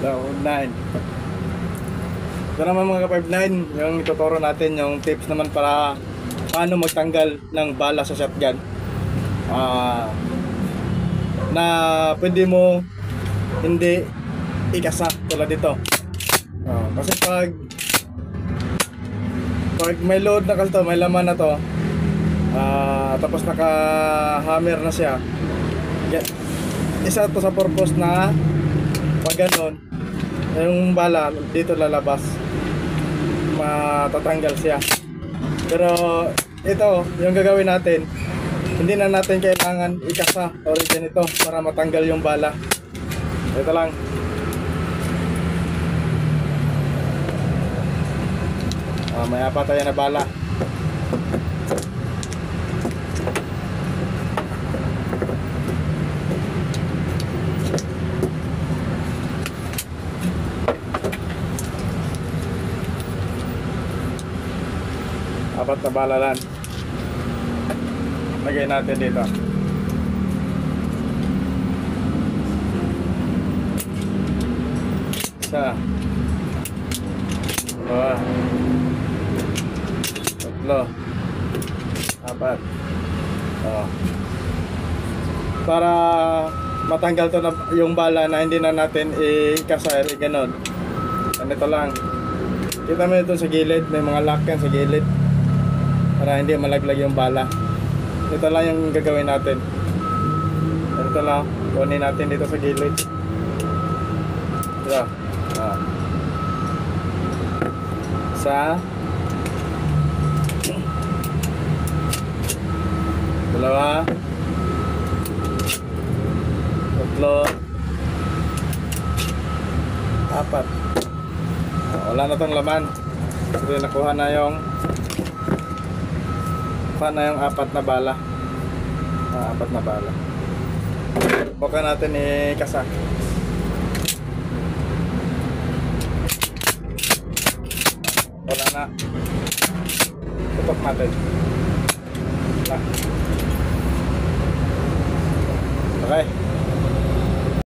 9. Ito naman mga ka-59, yung ituturo natin yung tips naman para paano magtanggal ng bala sa shotgun. Na pwede mo hindi ikasa tulad dito. Kasi pag may load na kalto, may laman na to, tapos naka-hammer na siya, isa to sa purpose na pag ganon, yung bala dito lalabas, matatanggal siya. Pero ito, yung gagawin natin, hindi na natin kailangan ikasa o rin ito para matanggal yung bala. Ito lang. May apat tayo na bala. Apat na bala lang. Lagay natin dito. Isa. Dalawa. Tatlo. Apat. Para matanggal to na yung bala na hindi na natin ikasar, ganon. Ganito lang. Kita mo ito sa gilid, may mga lock yan sa gilid para hindi malaglag yung bala. Ito lang yung gagawin natin. Ito lang, kunin natin dito sa gilid. Ito. Isa. Dalawa. Tatlo. Apat. Wala na tong laman. Kasi nakuha na yung apat na bala. Apat na bala. Bukan natin ikasa. Wala na. Tutok natin. Okay.